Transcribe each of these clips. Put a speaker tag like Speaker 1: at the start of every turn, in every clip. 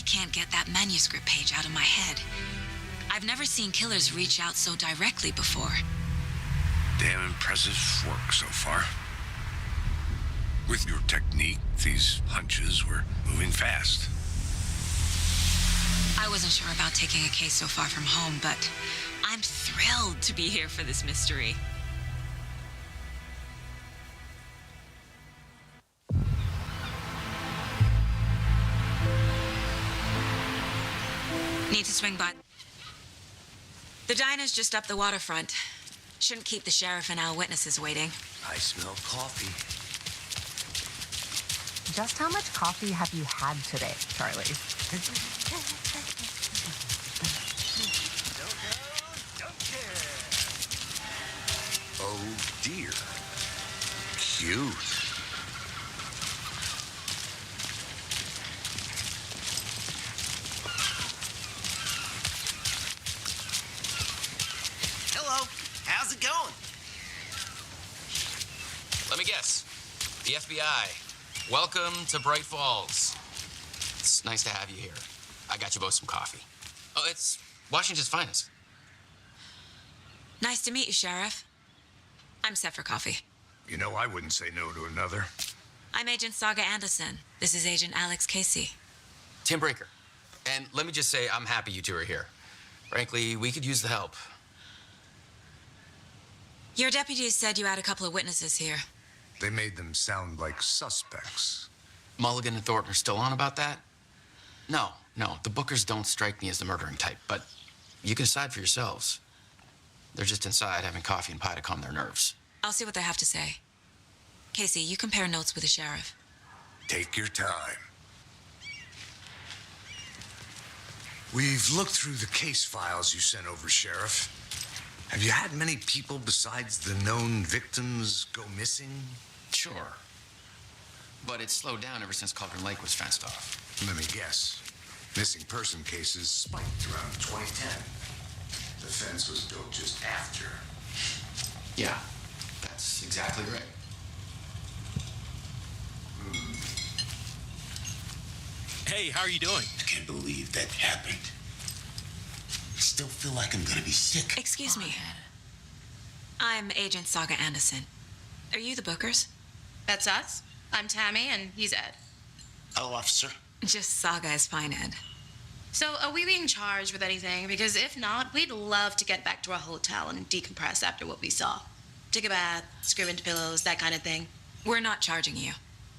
Speaker 1: I can't get that manuscript page out of my head. I've never seen killers reach out so directly before.
Speaker 2: Damn impressive work so far. With your technique, these hunches were moving fast.
Speaker 1: I wasn't sure about taking a case so far from home, but I'm thrilled to be here for this mystery. Need to swing by. The diner's just up the waterfront. Shouldn't keep the sheriff and our witnesses waiting.
Speaker 3: I smell coffee.
Speaker 4: Just how much coffee have you had today, Charlie?
Speaker 3: Don't care. Oh dear. Cute.
Speaker 5: Hello. How's it going?
Speaker 6: Let me guess. The FBI. Welcome to Bright Falls. It's nice to have you here. I got you both some coffee. Oh, it's Washington's finest.
Speaker 1: Nice to meet you, Sheriff. I'm set for coffee.
Speaker 2: You know, I wouldn't say no to another.
Speaker 1: I'm Agent Saga Anderson. This is Agent Alex Casey.
Speaker 6: Tim Breaker. And let me just say, I'm happy you two are here. Frankly, we could use the help.
Speaker 1: Your deputies said you had a couple of witnesses here.
Speaker 2: They made them sound like suspects.
Speaker 6: Mulligan and Thornton are still on about that? No, the Bookers don't strike me as the murdering type, but you can decide for yourselves. They're just inside having coffee and pie to calm their nerves.
Speaker 1: I'll see what they have to say. Casey, you compare notes with the sheriff.
Speaker 2: Take your time.
Speaker 3: We've looked through the case files you sent over, Sheriff. Have you had many people besides the known victims go missing?
Speaker 6: Sure. But it's slowed down ever since Cauldron Lake was fenced off.
Speaker 3: Let me guess. Missing person cases spiked around 2010. The fence was built just after.
Speaker 6: Yeah, that's exactly right.
Speaker 5: Hey, how are you doing?
Speaker 7: I can't believe that happened. I still feel like I'm gonna be sick.
Speaker 1: Excuse me. I'm Agent Saga Anderson. Are you the Bookers?
Speaker 8: That's us. I'm Tammy, and he's Ed.
Speaker 7: Hello, officer.
Speaker 1: Just Saga is fine, Ed.
Speaker 8: So, are we being charged with anything? Because if not, we'd love to get back to our hotel and decompress after what we saw. Take a bath, scream into pillows, that kind of thing.
Speaker 1: We're not charging you.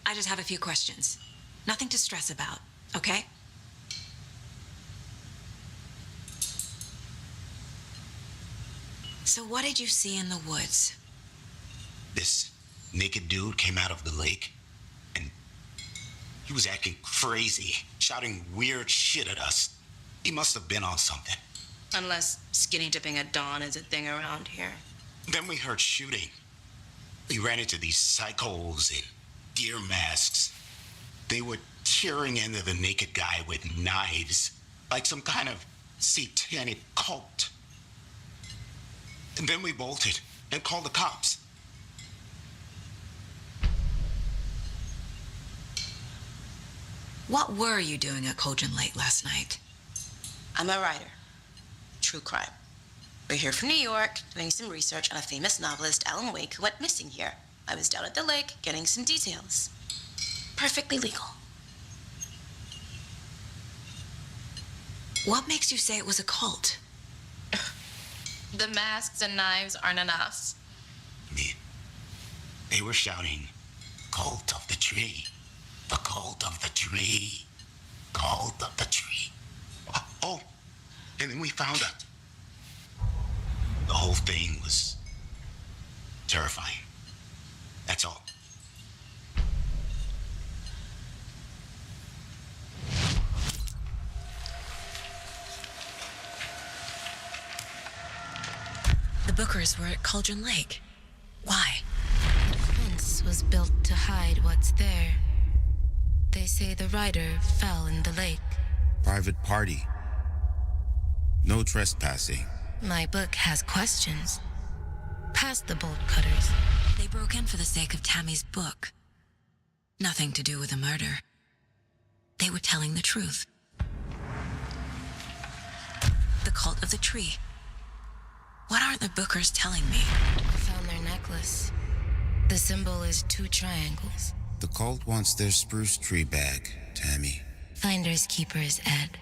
Speaker 1: I just have a few questions. Nothing to stress about, okay? So what did you see in the woods?
Speaker 7: This naked dude came out of the lake, and he was acting crazy, shouting weird shit at us. He must have been on something.
Speaker 8: Unless skinny dipping at dawn is a thing around here.
Speaker 7: Then we heard shooting. We ran into these psychos in deer masks. They were tearing into the naked guy with knives, like some kind of satanic cult. And then we bolted and called the cops.
Speaker 1: What were you doing at Cauldron Lake last night?
Speaker 8: I'm a writer. True crime. We're here from New York, doing some research on a famous novelist, Alan Wake, who went missing here. I was down at the lake, getting some details. Perfectly legal.
Speaker 1: What makes you say it was a cult?
Speaker 8: The masks and knives aren't enough.
Speaker 7: They were shouting, "Cult of the tree, the cult of the tree, cult of the tree." Oh, and then we found out. The whole thing was terrifying. That's all.
Speaker 1: The Bookers were at Cauldron Lake. Why?
Speaker 9: The fence was built to hide what's there. They say the rider fell in the lake.
Speaker 10: Private party. No trespassing.
Speaker 9: My book has questions. Past the bolt cutters.
Speaker 1: They broke in for the sake of Tammy's book. Nothing to do with a murder. They were telling the truth. The cult of the tree. What are the Bookers telling me?
Speaker 9: I found their necklace. The symbol is 2 triangles.
Speaker 10: The cult wants their spruce tree back, Tammy.
Speaker 9: Finders keepers, Ed.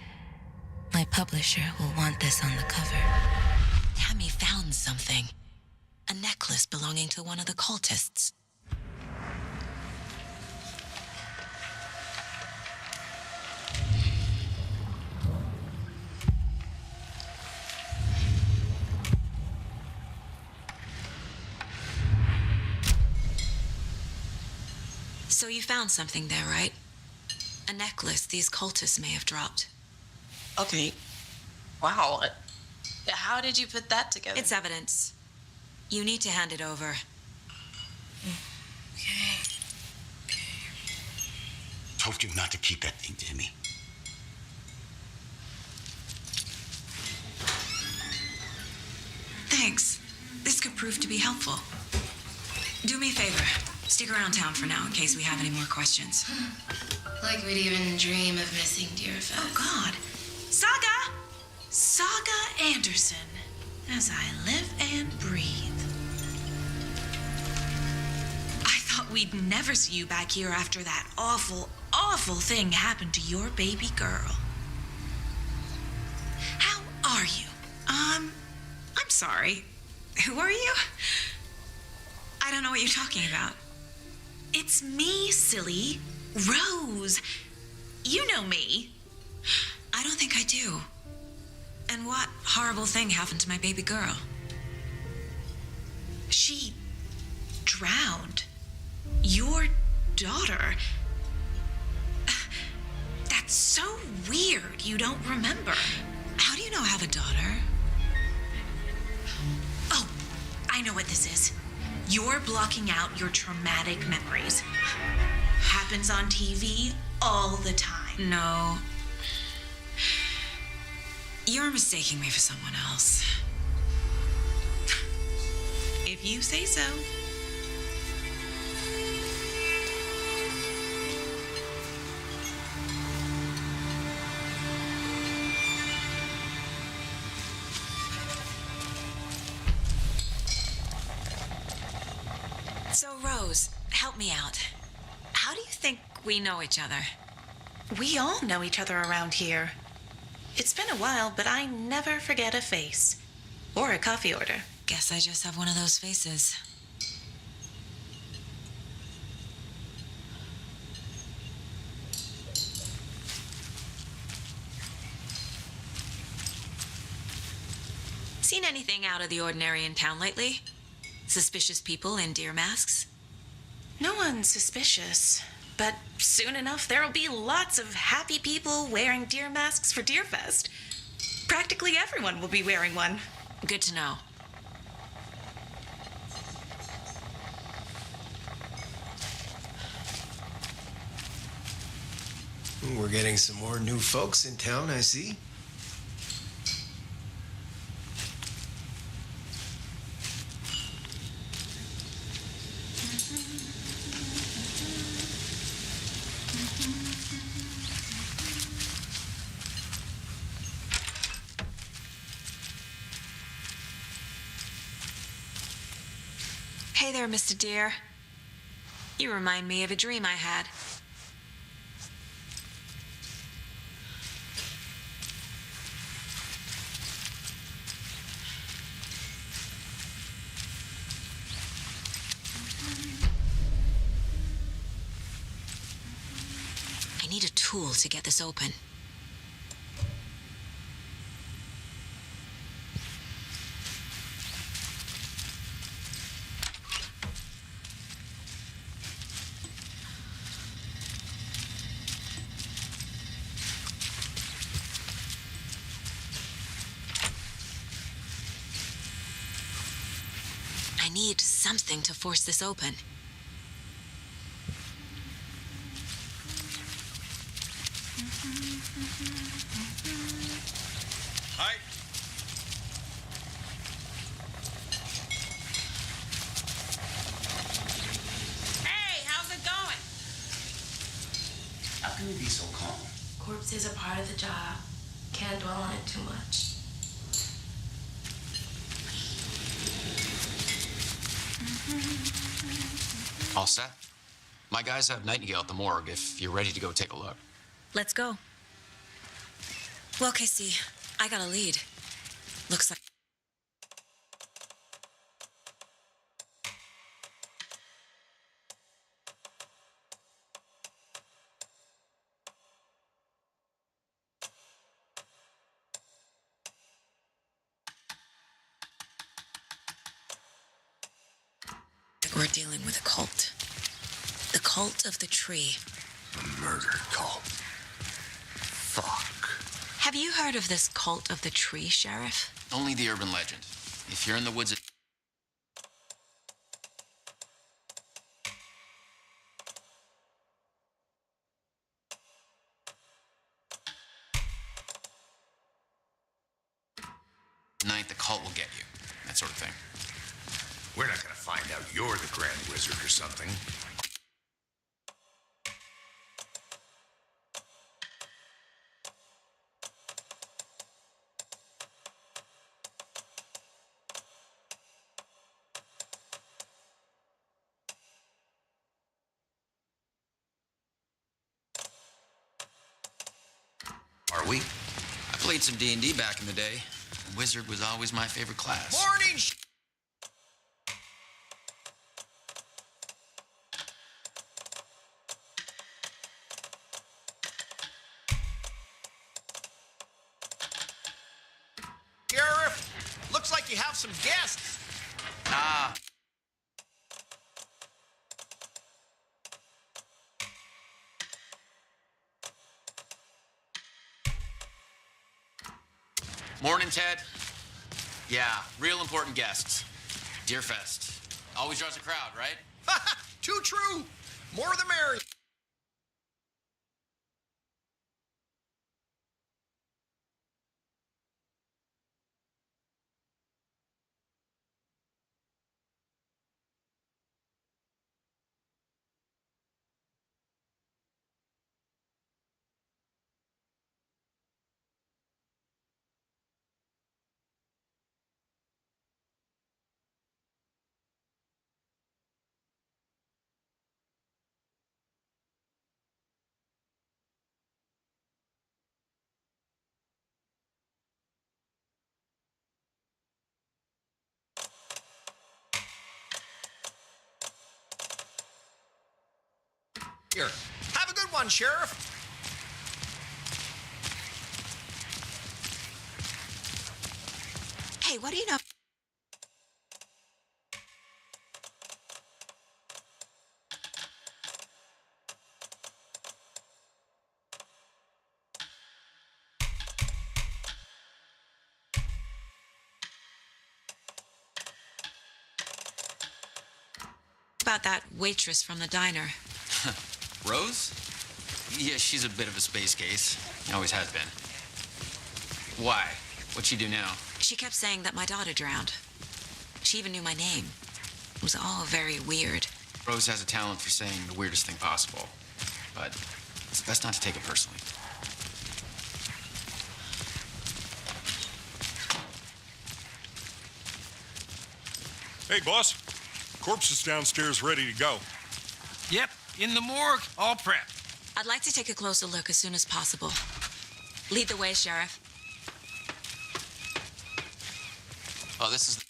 Speaker 9: My publisher will want this on the cover.
Speaker 1: Tammy found something. A necklace belonging to one of the cultists. So you found something there, right? A necklace these cultists may have dropped.
Speaker 8: Okay. Wow. How did you put that together?
Speaker 1: It's evidence. You need to hand it over.
Speaker 7: Told you not to keep that thing, Timmy.
Speaker 1: Thanks. This could prove to be helpful. Do me a favor. Stick around town for now in case we have any more questions.
Speaker 9: Like we'd even dream of missing Deerfest.
Speaker 11: Oh, God. Saga! Saga Anderson. As I live and breathe. I thought we'd never see you back here after that awful, awful thing happened to your baby girl. How are you? I'm sorry. Who are you?
Speaker 1: I don't know what you're talking about.
Speaker 11: It's me, silly. Rose. You know me.
Speaker 1: I don't think I do. And what horrible thing happened to my baby girl?
Speaker 11: She drowned. Your daughter. That's so weird you don't remember.
Speaker 1: How do you know I have a daughter?
Speaker 11: Oh, I know what this is. You're blocking out your traumatic memories. Happens on TV all the time.
Speaker 1: No. You're mistaking me for someone else.
Speaker 11: If you say so.
Speaker 1: So, Rose, help me out. How do you think we know each other?
Speaker 11: We all know each other around here. It's been a while, but I never forget a face. Or a coffee order.
Speaker 1: Guess I just have one of those faces. Seen anything out of the ordinary in town lately? Suspicious people in deer masks?
Speaker 11: No one's suspicious. But soon enough, there'll be lots of happy people wearing deer masks for Deerfest. Practically everyone will be wearing one.
Speaker 1: Good to know.
Speaker 12: We're getting some more new folks in town, I see.
Speaker 1: Hey there, Mr. Deer. You remind me of a dream I had. I need a tool to get this open. I need something to force this open.
Speaker 5: Hi.
Speaker 11: Hey, how's it going?
Speaker 7: How can you be so calm?
Speaker 9: Corpses are part of the job. Can't dwell on it too much.
Speaker 6: All set? My guys have Nightingale at the morgue if you're ready to go take a look.
Speaker 1: Let's go. Well, Casey, I got a lead. Looks like... we're dealing with a cult. The cult of the tree.
Speaker 3: A murder cult. Fuck.
Speaker 1: Have you heard of this cult of the tree, Sheriff?
Speaker 6: Only the urban legend. If you're in the woods... night, the cult will get you. That sort of thing.
Speaker 3: We're not gonna find out you're the Grand Wizard or something. Are we?
Speaker 6: I played some D&D back in the day. Wizard was always my favorite class.
Speaker 12: Morning! Sheriff, looks like you have some guests.
Speaker 6: Ah. Morning, Ted. Yeah, real important guests. Deerfest. Always draws a crowd, right?
Speaker 12: Too true. More the merrier. Here, have a good one, Sheriff.
Speaker 1: Hey, what do you know? About that waitress from the diner.
Speaker 6: Rose? Yeah, she's a bit of a space case. Always has been. Why? What'd she do now?
Speaker 1: She kept saying that my daughter drowned. She even knew my name. It was all very weird.
Speaker 6: Rose has a talent for saying the weirdest thing possible. But it's best not to take it personally.
Speaker 13: Hey, boss. Corpse is downstairs ready to go.
Speaker 12: Yep, in the morgue, all prepped.
Speaker 1: I'd like to take a closer look as soon as possible. Lead the way, Sheriff.
Speaker 6: Oh, this is...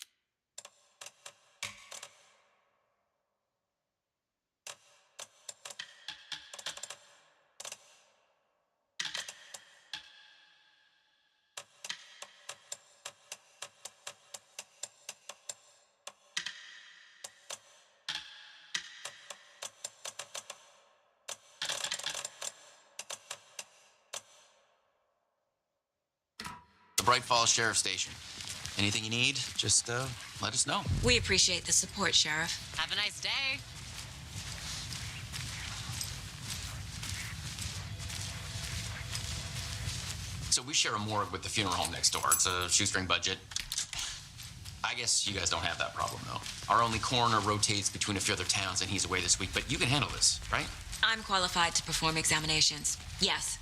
Speaker 6: the Bright Falls Sheriff Station. Anything you need, just let us know.
Speaker 1: We appreciate the support, Sheriff.
Speaker 11: Have a nice day.
Speaker 6: So we share a morgue with the funeral home next door. It's a shoestring budget. I guess you guys don't have that problem, though. Our only coroner rotates between a few other towns, and he's away this week. But you can handle this, right?
Speaker 1: I'm qualified to perform examinations. Yes.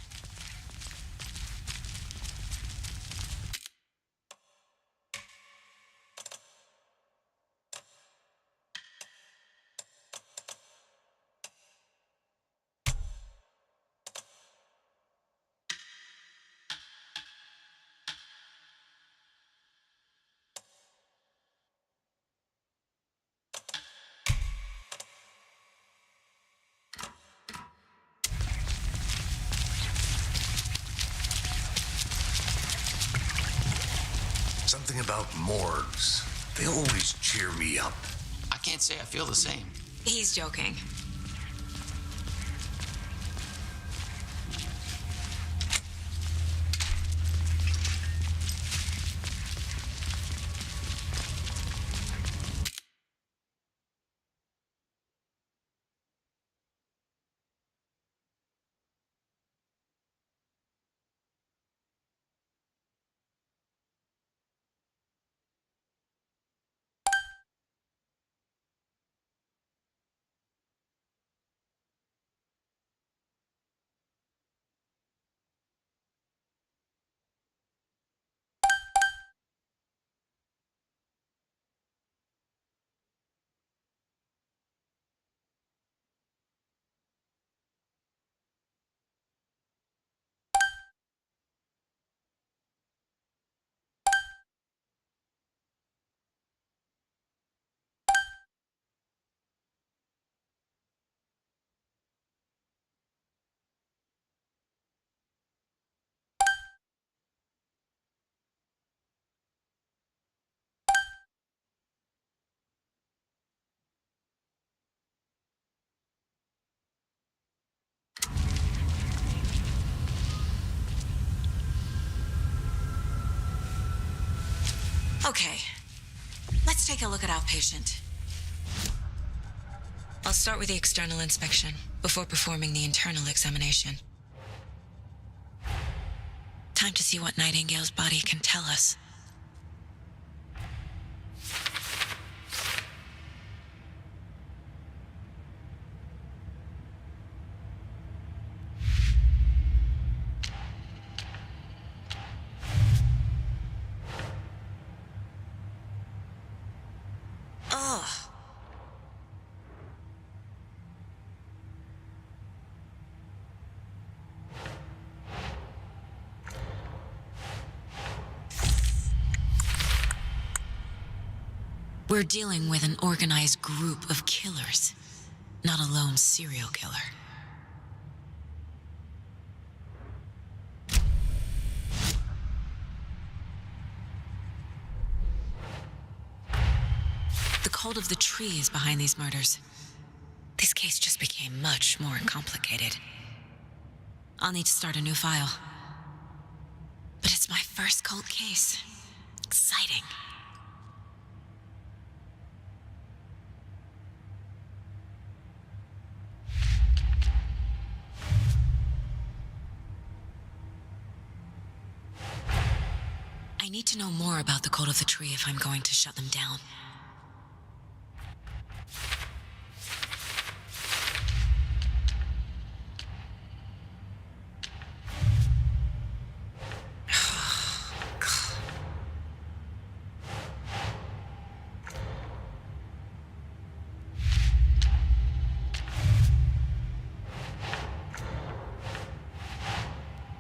Speaker 3: Something about morgues. They always cheer me up.
Speaker 6: I can't say I feel the same.
Speaker 1: He's joking. Okay, let's take a look at our patient. I'll start with the external inspection before performing the internal examination. Time to see what Nightingale's body can tell us. We're dealing with an organized group of killers, not a lone serial killer. The cult of the tree is behind these murders. This case just became much more complicated. I'll need to start a new file. But it's my first cult case. Exciting. I need to know more about the cult of the tree if I'm going to shut them down.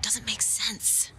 Speaker 1: Doesn't make sense.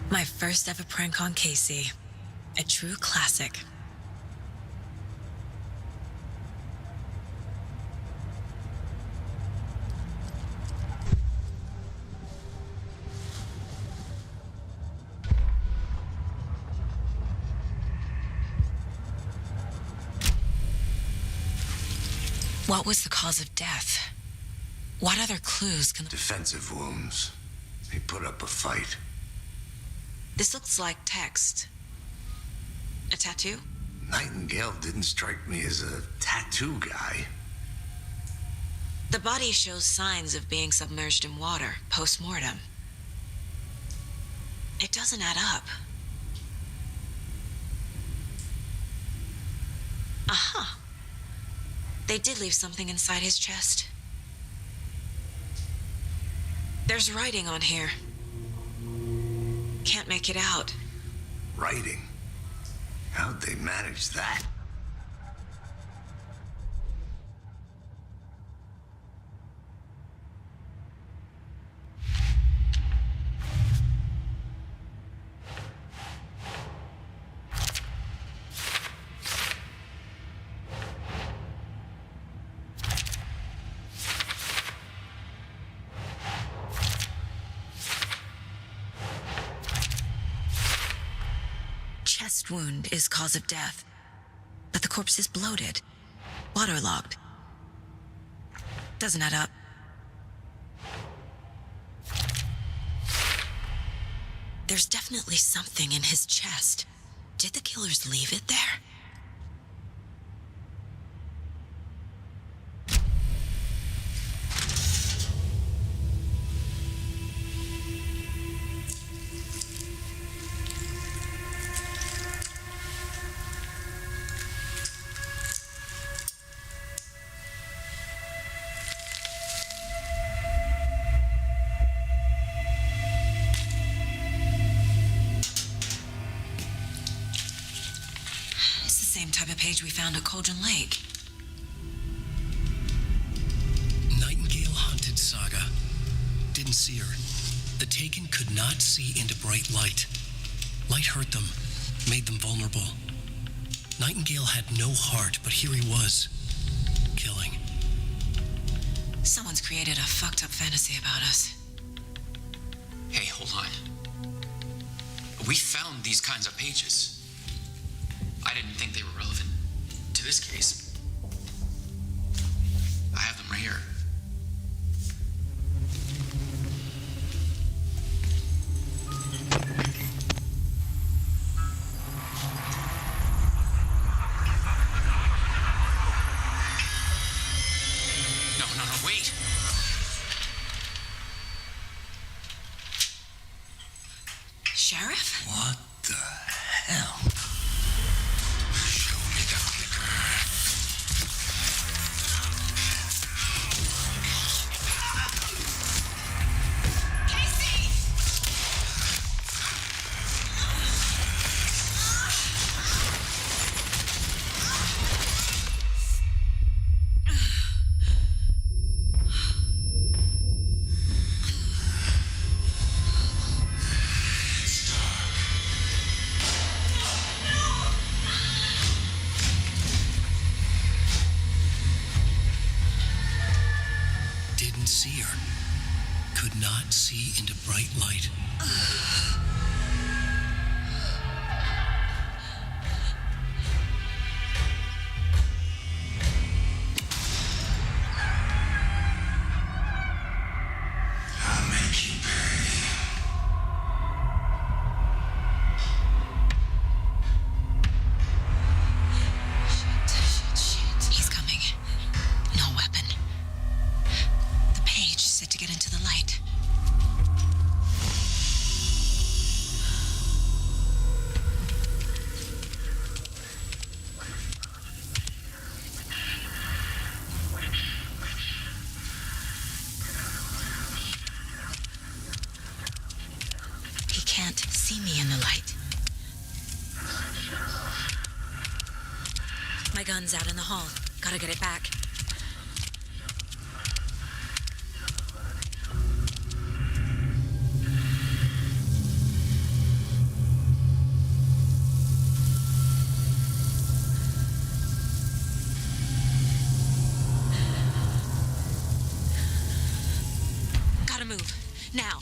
Speaker 1: My first ever prank on Casey. A true classic. What was the cause of death? What other clues can...
Speaker 3: Defensive wounds. They put up a fight.
Speaker 1: This looks like text. A tattoo?
Speaker 3: Nightingale didn't strike me as a tattoo guy.
Speaker 1: The body shows signs of being submerged in water post-mortem. It doesn't add up. Aha. They did leave something inside his chest. There's writing on here. Can't make it out.
Speaker 3: Writing? How'd they manage that?
Speaker 1: Chest wound is cause of death, but the corpse is bloated, waterlogged. Doesn't add up. There's definitely something in his chest. Did the killers leave it there? Type of page we found at Cauldron Lake.
Speaker 14: Nightingale hunted Saga. Didn't see her. The Taken could not see into bright light. Light hurt them, made them vulnerable. Nightingale had no heart, but here he was, killing.
Speaker 1: Someone's created a fucked up fantasy about us.
Speaker 6: Hey, hold on. We found these kinds of pages. I didn't think they were relevant to this case. I have them right here. No, wait.
Speaker 1: Sheriff?
Speaker 3: What the hell?
Speaker 14: See her. Could not see into bright light.
Speaker 3: I'll make you pay.
Speaker 1: Shit. He's coming. No weapon. Said to get into the light. He can't see me in the light. My gun's out in the hall. Gotta get it back. Move. Now.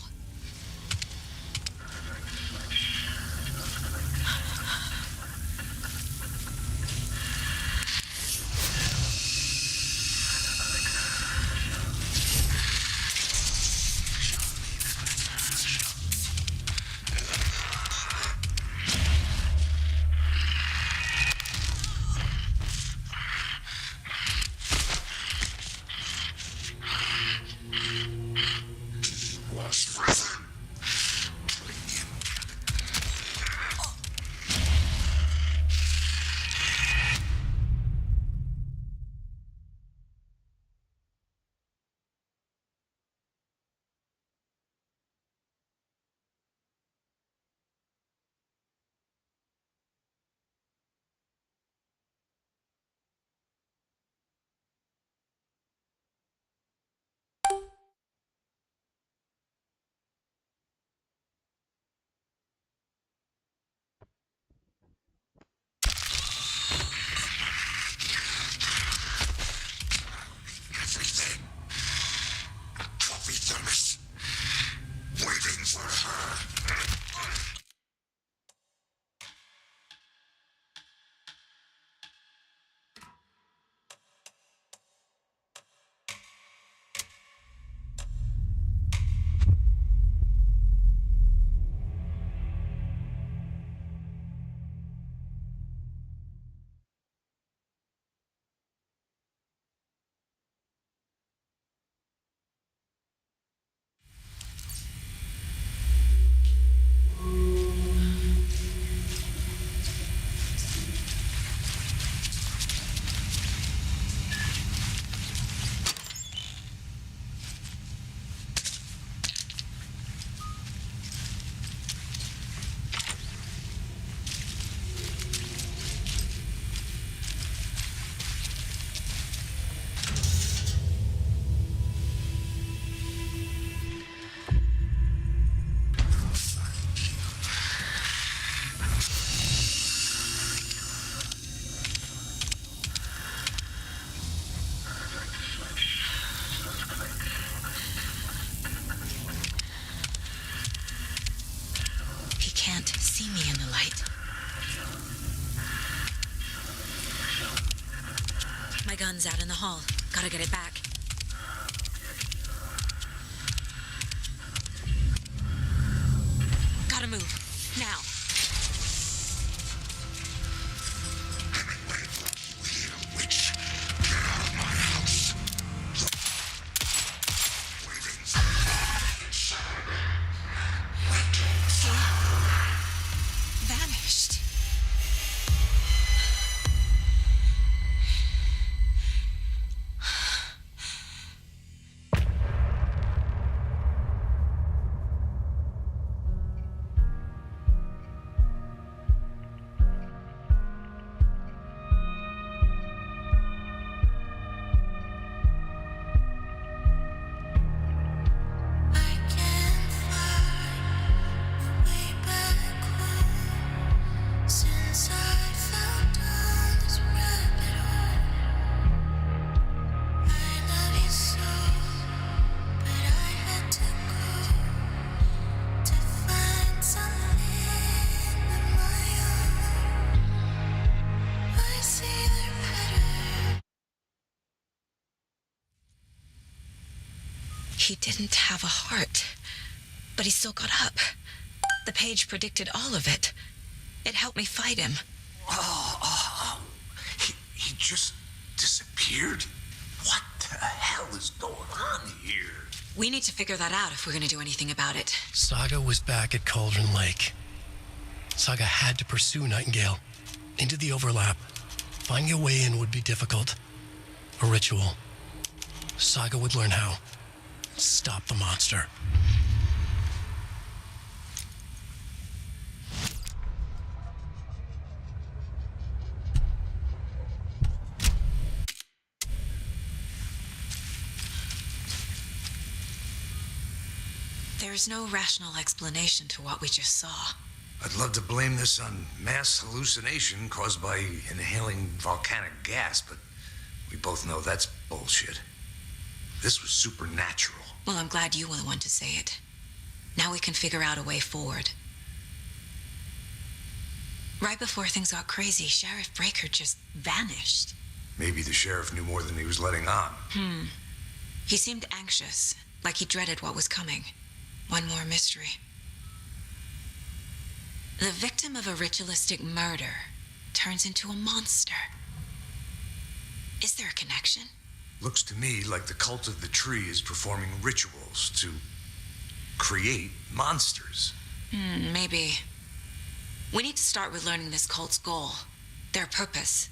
Speaker 1: see me in the light. My gun's out in the hall. Gotta get it back. Gotta move. Now. Vanished. He didn't have a heart, but he still got up. The page predicted all of it. It helped me fight him.
Speaker 3: He just disappeared? What the hell is going on here?
Speaker 1: We need to figure that out if we're going to do anything about it.
Speaker 14: Saga was back at Cauldron Lake. Saga had to pursue Nightingale into the overlap. Finding a way in would be difficult. A ritual. Saga would learn how. Stop the monster.
Speaker 1: There's no rational explanation to what we just saw.
Speaker 3: I'd love to blame this on mass hallucination caused by inhaling volcanic gas, but we both know that's bullshit. This was supernatural.
Speaker 1: Well, I'm glad you were the one to say it. Now we can figure out a way forward. Right before things got crazy, Sheriff Breaker just vanished.
Speaker 3: Maybe the sheriff knew more than he was letting on.
Speaker 1: He seemed anxious, like he dreaded what was coming. One more mystery. The victim of a ritualistic murder turns into a monster. Is there a connection?
Speaker 3: Looks to me like the cult of the tree is performing rituals to create monsters.
Speaker 1: Maybe. We need to start with learning this cult's goal, their purpose.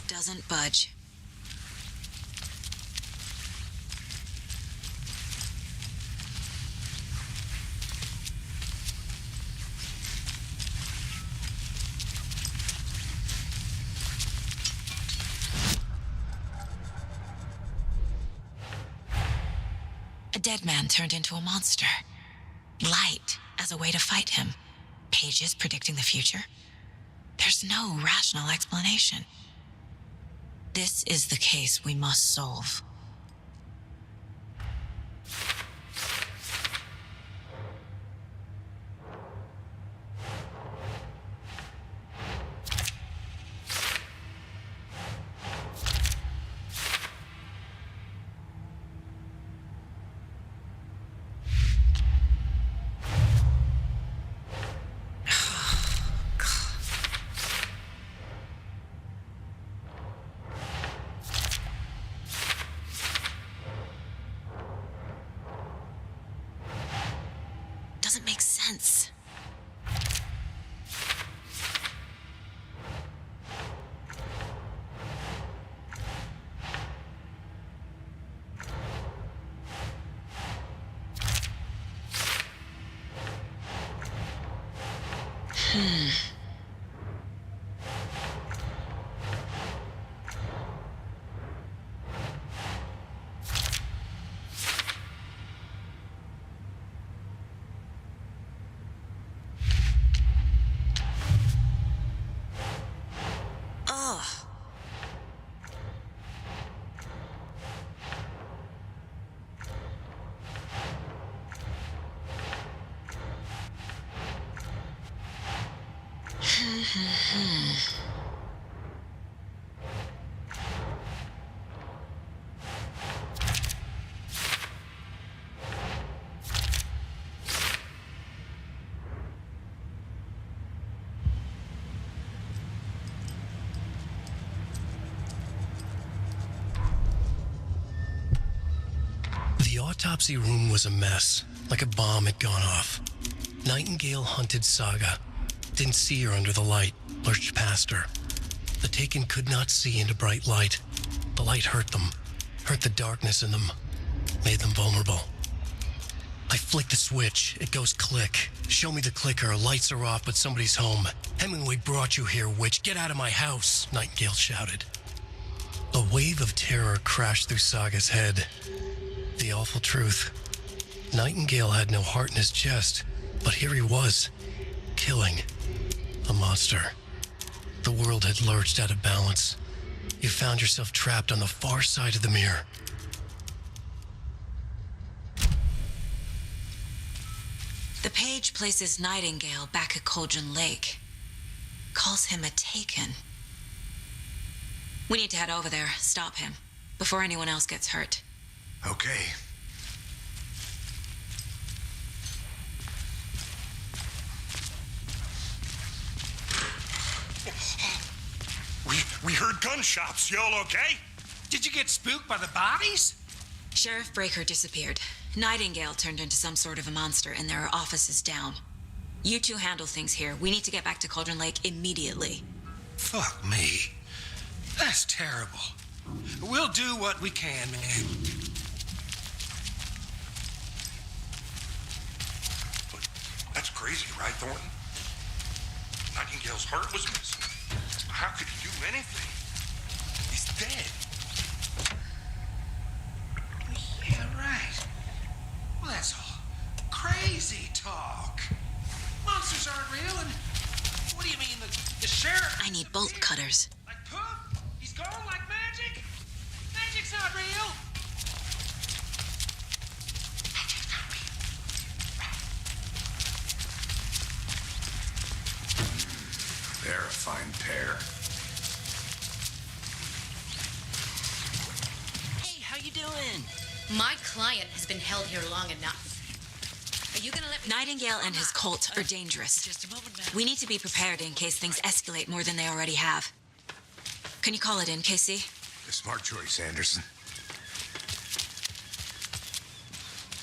Speaker 1: Doesn't budge. A dead man turned into a monster. Light as a way to fight him. Pages predicting the future. There's no rational explanation. This is the case we must solve.
Speaker 14: The autopsy room was a mess, like a bomb had gone off. Nightingale hunted Saga. Didn't see her under the light, lurched past her. The Taken could not see into bright light. The light hurt them, hurt the darkness in them, made them vulnerable. I flick the switch, it goes click. Show me the clicker, lights are off, but somebody's home. Hemingway brought you here, witch. Get out of my house, Nightingale shouted. A wave of terror crashed through Saga's head. The awful truth. Nightingale had no heart in his chest, but here he was, killing a monster. The world had lurched out of balance. You found yourself trapped on the far side of the mirror.
Speaker 1: The page places Nightingale back at Cauldron Lake. Calls him a Taken. We need to head over there, stop him, before anyone else gets hurt.
Speaker 3: Okay.
Speaker 13: We heard gunshots. Y'all okay?
Speaker 15: Did you get spooked by the bodies?
Speaker 1: Sheriff Breaker disappeared. Nightingale turned into some sort of a monster, and there are offices down. You two handle things here. We need to get back to Cauldron Lake immediately.
Speaker 15: Fuck me. That's terrible. We'll do what we can, man.
Speaker 13: That's crazy, right, Thornton? Nightingale's heart was missing. How could he do anything? He's dead.
Speaker 15: Yeah, right. Well, that's all crazy talk. Monsters aren't real, and what do you mean, the sheriff?
Speaker 1: I need bolt cutters.
Speaker 15: Like poof? He's gone like magic? Magic's not real.
Speaker 3: They're a fine pair.
Speaker 16: Hey, how you doing?
Speaker 17: My client has been held here long enough. Are you gonna let me...
Speaker 1: Nightingale and his cult are dangerous.
Speaker 16: Just a moment, ma'am.
Speaker 1: We need to be prepared in case things escalate more than they already have. Can you call it in, Casey?
Speaker 3: A smart choice, Anderson.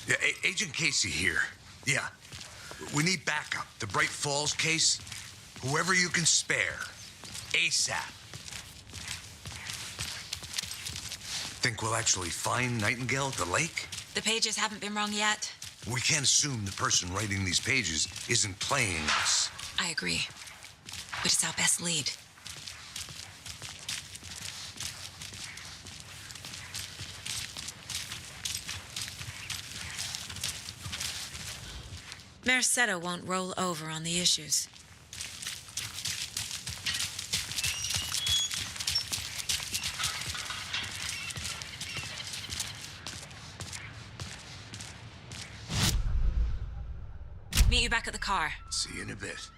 Speaker 3: Yeah, Agent Casey here. Yeah. We need backup. The Bright Falls case. Whoever you can spare. ASAP. Think we'll actually find Nightingale at the lake?
Speaker 1: The pages haven't been wrong yet.
Speaker 3: We can't assume the person writing these pages isn't playing us.
Speaker 1: I agree. But it's our best lead. Merced won't roll over on the issues. Meet you back at the car.
Speaker 3: See you in a bit.